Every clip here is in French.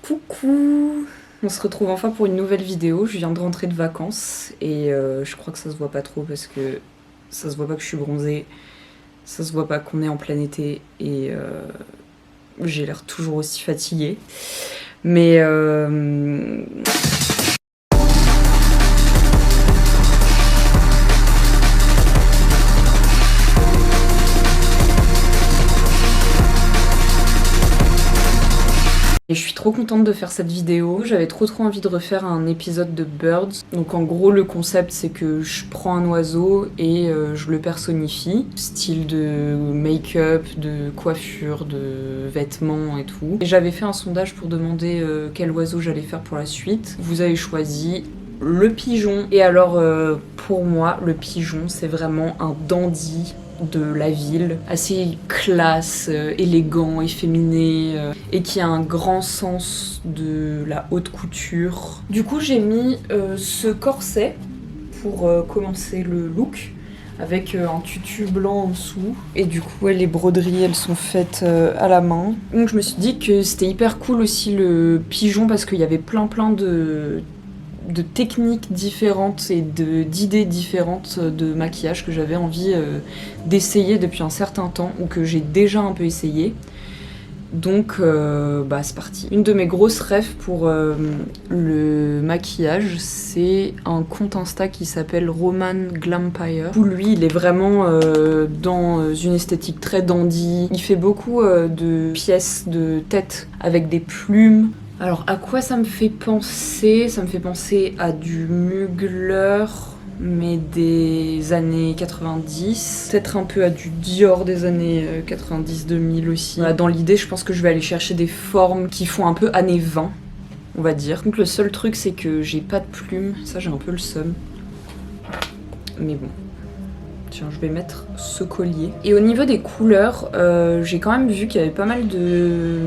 Coucou! On se retrouve enfin pour une nouvelle vidéo. Je viens de rentrer de vacances et je crois que ça se voit pas trop parce que ça se voit pas que je suis bronzée, ça se voit pas qu'on est en plein été et j'ai l'air toujours aussi fatiguée. Mais et je suis trop contente de faire cette vidéo. J'avais trop envie de refaire un épisode de Birds. Donc en gros le concept c'est que je prends un oiseau et je le personnifie. Style de make-up, de coiffure, de vêtements et tout. Et j'avais fait un sondage pour demander quel oiseau j'allais faire pour la suite. Vous avez choisi le pigeon. Et alors pour moi le pigeon c'est vraiment un dandy de la ville, assez classe, élégant, efféminé, et qui a un grand sens de la haute couture. Du coup j'ai mis ce corset pour commencer le look, avec un tutu blanc en dessous. Et du coup les broderies elles sont faites à la main. Donc je me suis dit que c'était hyper cool aussi le pigeon parce qu'il y avait plein de techniques différentes et d'idées différentes de maquillage que j'avais envie d'essayer depuis un certain temps ou que j'ai déjà un peu essayé. Donc c'est parti. Une de mes grosses rêves pour le maquillage, c'est un compte Insta qui s'appelle Roman Glampire. Où lui, il est vraiment dans une esthétique très dandy. Il fait beaucoup de pièces de tête avec des plumes. Alors à quoi ça me fait penser? Ça me fait penser à du Mugler, mais des années 90. Peut-être un peu à du Dior des années 90-2000 aussi. Voilà, dans l'idée, je pense que je vais aller chercher des formes qui font un peu années 20, on va dire. Donc le seul truc, c'est que j'ai pas de plumes. Ça, j'ai un peu le seum. Mais bon. Tiens, je vais mettre ce collier. Et au niveau des couleurs, j'ai quand même vu qu'il y avait pas mal de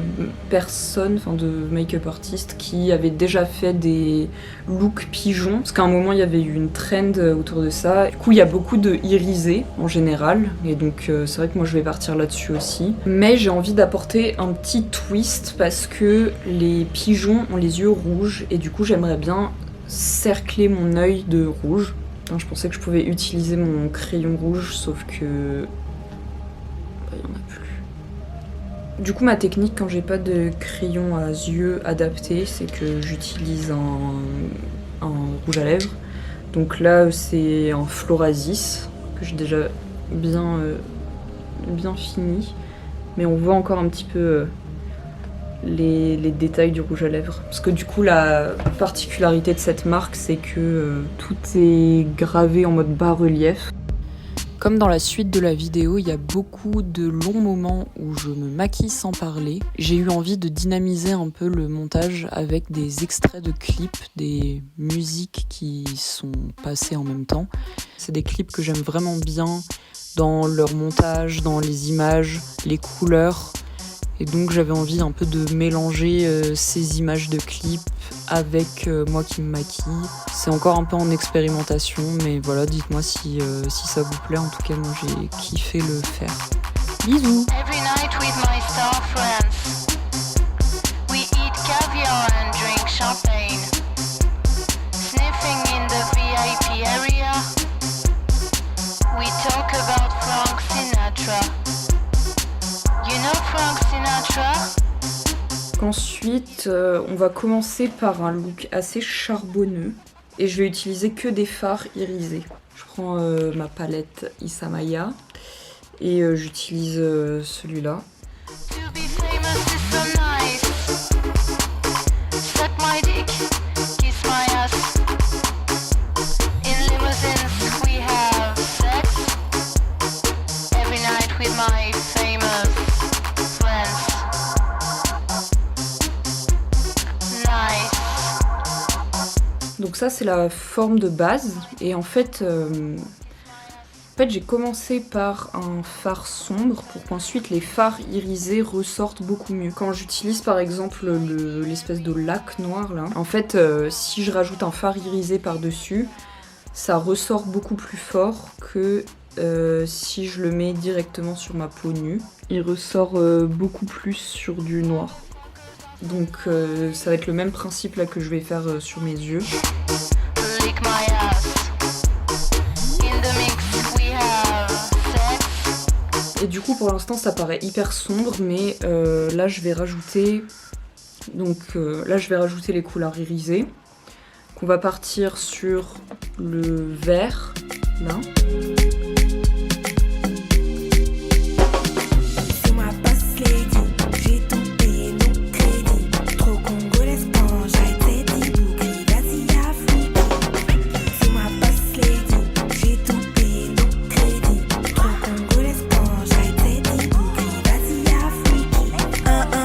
personnes, enfin de make-up artistes, qui avaient déjà fait des looks pigeons. Parce qu'à un moment, il y avait eu une trend autour de ça. Du coup, il y a beaucoup de irisés en général. Et donc, c'est vrai que moi, je vais partir là-dessus aussi. Mais j'ai envie d'apporter un petit twist parce que les pigeons ont les yeux rouges. Et du coup, j'aimerais bien cercler mon œil de rouge. Je pensais que je pouvais utiliser mon crayon rouge, sauf que il y en a plus. Du coup, ma technique quand j'ai pas de crayon à yeux adapté, c'est que j'utilise un rouge à lèvres. Donc là, c'est un Florasis que j'ai déjà bien fini, mais on voit encore un petit peu les détails du rouge à lèvres. Parce que du coup, la particularité de cette marque, c'est que tout est gravé en mode bas-relief. Comme dans la suite de la vidéo, il y a beaucoup de longs moments où je me maquille sans parler. J'ai eu envie de dynamiser un peu le montage avec des extraits de clips, des musiques qui sont passées en même temps. C'est des clips que j'aime vraiment bien dans leur montage, dans les images, les couleurs. Et donc j'avais envie un peu de mélanger ces images de clips avec moi qui me maquille. C'est encore un peu en expérimentation, mais voilà, dites-moi si ça vous plaît. En tout cas, moi j'ai kiffé le faire. Bisous! Every night with my star friends, we eat caviar and drink champagne, sniffing in the VIP area, we talk about Frank Sinatra. You know Frank Sinatra? Ensuite, on va commencer par un look assez charbonneux. Et je vais utiliser que des fards irisés. Je prends ma palette Isamaya et j'utilise celui-là. Donc ça c'est la forme de base et en fait j'ai commencé par un fard sombre pour qu'ensuite les fards irisés ressortent beaucoup mieux. Quand j'utilise par exemple l'espèce de lac noir là, en fait si je rajoute un fard irisé par dessus, ça ressort beaucoup plus fort que si je le mets directement sur ma peau nue. Il ressort beaucoup plus sur du noir. Donc ça va être le même principe là que je vais faire sur mes yeux. Et du coup pour l'instant ça paraît hyper sombre, mais là je vais rajouter les couleurs irisées. Donc, on va partir sur le vert là.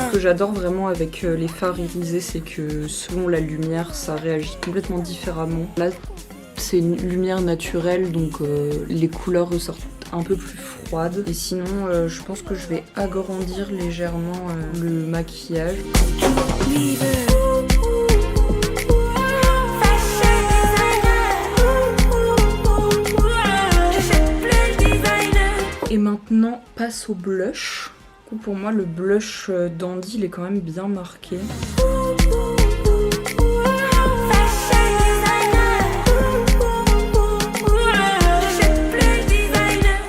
Ce que j'adore vraiment avec les fards irisés, c'est que selon la lumière, ça réagit complètement différemment. Là, c'est une lumière naturelle, donc les couleurs ressortent un peu plus froides. Et sinon, je pense que je vais agrandir légèrement le maquillage. Et maintenant, passe au blush. Pour moi, le blush Dandy, il est quand même bien marqué.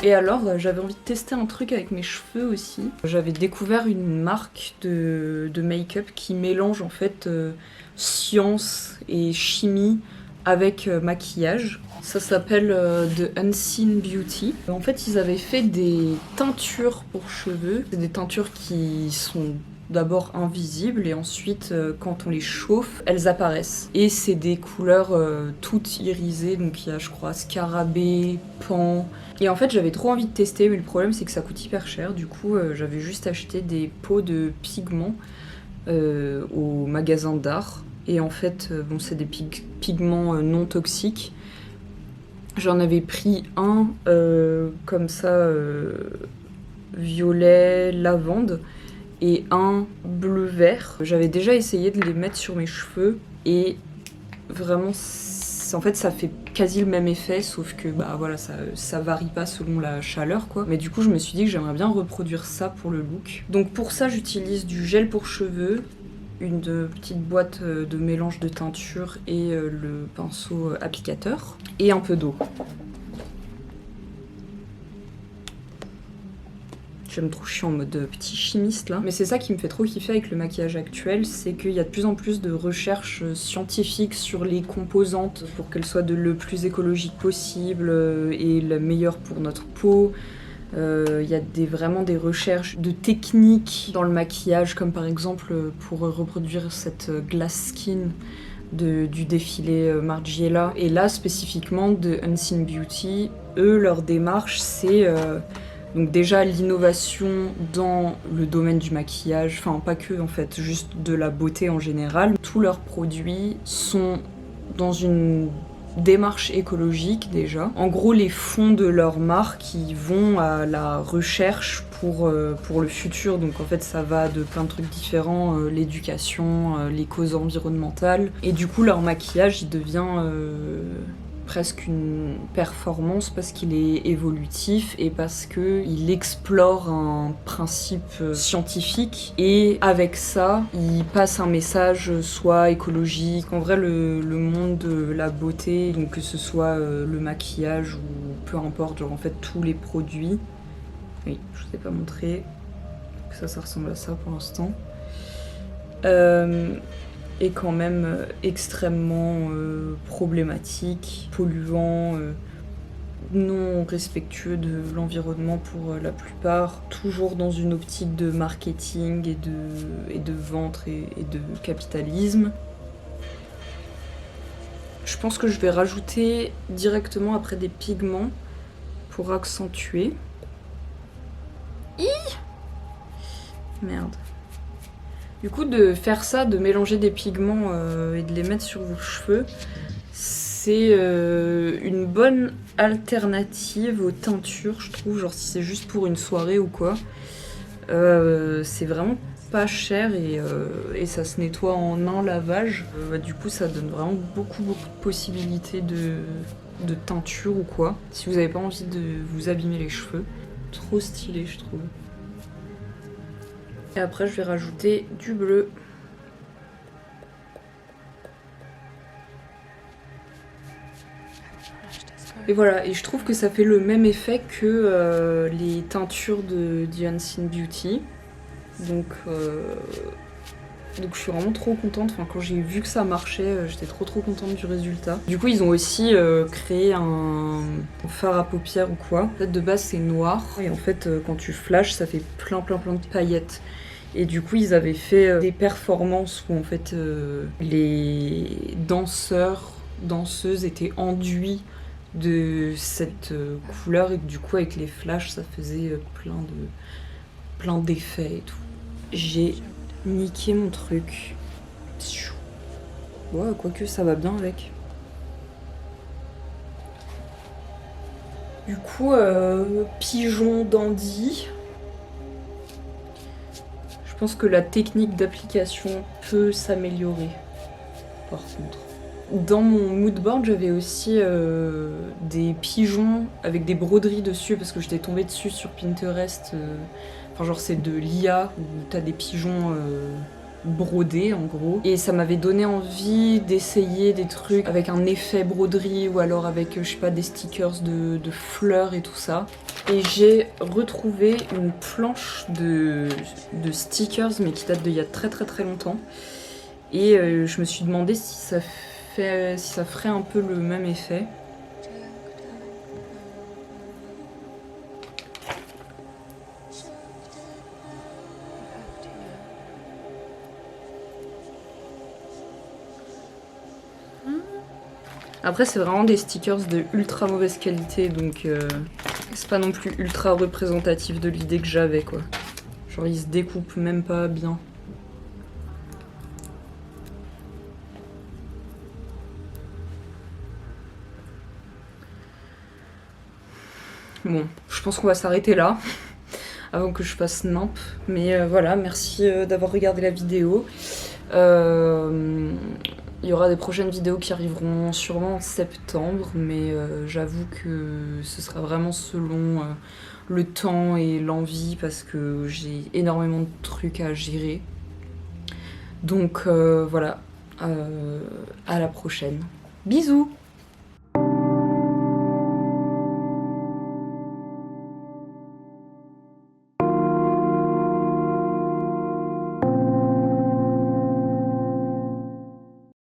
Et alors, j'avais envie de tester un truc avec mes cheveux aussi. J'avais découvert une marque de make-up qui mélange en fait science et chimie avec maquillage. Ça s'appelle The Unseen Beauty. En fait, ils avaient fait des teintures pour cheveux. C'est des teintures qui sont d'abord invisibles et ensuite, quand on les chauffe, elles apparaissent. Et c'est des couleurs toutes irisées. Donc il y a, je crois, scarabée, pan. Et en fait, j'avais trop envie de tester, mais le problème, c'est que ça coûte hyper cher. Du coup, j'avais juste acheté des pots de pigments au magasin d'art. Et en fait, bon, c'est des pigments non toxiques. J'en avais pris un comme ça, violet, lavande, et un bleu-vert. J'avais déjà essayé de les mettre sur mes cheveux et vraiment, en fait, ça fait quasi le même effet, sauf que bah voilà, ça varie pas selon la chaleur quoi. Mais du coup, je me suis dit que j'aimerais bien reproduire ça pour le look. Donc pour ça, j'utilise du gel pour cheveux, une petite boîte de mélange de teinture et le pinceau applicateur et un peu d'eau. J'aime trop, je suis en mode petit chimiste là. Mais c'est ça qui me fait trop kiffer avec le maquillage actuel, c'est qu'il y a de plus en plus de recherches scientifiques sur les composantes pour qu'elles soient le plus écologiques possible et la meilleure pour notre peau. Il y a vraiment des recherches de techniques dans le maquillage, comme par exemple pour reproduire cette glass skin du défilé Margiela. Et là, spécifiquement de Unseen Beauty, eux, leur démarche, c'est donc déjà l'innovation dans le domaine du maquillage, enfin pas que en fait, juste de la beauté en général. Tous leurs produits sont dans une démarche écologique déjà. En gros, les fonds de leur marque, ils vont à la recherche pour le futur. Donc en fait, ça va de plein de trucs différents, l'éducation, les causes environnementales. Et du coup, leur maquillage, il devient presque une performance parce qu'il est évolutif et parce qu'il explore un principe scientifique et avec ça, il passe un message soit écologique. En vrai, le monde de la beauté, donc que ce soit le maquillage ou peu importe, genre en fait tous les produits. Oui, je vous ai pas montré. Ça ressemble à ça pour l'instant. Est quand même extrêmement problématique, polluant, non respectueux de l'environnement pour la plupart, toujours dans une optique de marketing et de vente et de capitalisme. Je pense que je vais rajouter directement après des pigments pour accentuer. Merde. Du coup, de faire ça, de mélanger des pigments et de les mettre sur vos cheveux, c'est une bonne alternative aux teintures, je trouve. Genre si c'est juste pour une soirée ou quoi. C'est vraiment pas cher et ça se nettoie en un lavage. Du coup, ça donne vraiment beaucoup de possibilités de teinture ou quoi. Si vous n'avez pas envie de vous abîmer les cheveux. Trop stylé, je trouve. Et après, je vais rajouter du bleu. Et voilà, et je trouve que ça fait le même effet que les teintures de The Unseen Beauty. Donc je suis vraiment trop contente, enfin, quand j'ai vu que ça marchait, j'étais trop contente du résultat. Du coup ils ont aussi créé un fard à paupières ou quoi. En fait de base c'est noir, et en fait quand tu flashes ça fait plein de paillettes. Et du coup ils avaient fait des performances où en fait les danseuses étaient enduits de cette couleur, et que du coup avec les flashs ça faisait plein d'effets et tout. J'ai niqué mon truc. Ouais, quoique ça va bien avec. Du coup, pigeon dandy. Je pense que la technique d'application peut s'améliorer, par contre. Dans mon moodboard, j'avais aussi des pigeons avec des broderies dessus, parce que j'étais tombée dessus sur Pinterest. Enfin, genre, c'est de l'IA où t'as des pigeons brodés, en gros. Et ça m'avait donné envie d'essayer des trucs avec un effet broderie, ou alors avec, je sais pas, des stickers de fleurs et tout ça. Et j'ai retrouvé une planche de stickers, mais qui date d'il y a très longtemps. Et je me suis demandé si ça ferait un peu le même effet. Après c'est vraiment des stickers de ultra mauvaise qualité, donc c'est pas non plus ultra représentatif de l'idée que j'avais, quoi. Genre ils se découpent même pas bien. Bon, je pense qu'on va s'arrêter là, avant que je fasse nimp. Mais voilà, merci d'avoir regardé la vidéo. Il y aura des prochaines vidéos qui arriveront sûrement en septembre, mais j'avoue que ce sera vraiment selon le temps et l'envie, parce que j'ai énormément de trucs à gérer. Donc voilà, à la prochaine. Bisous!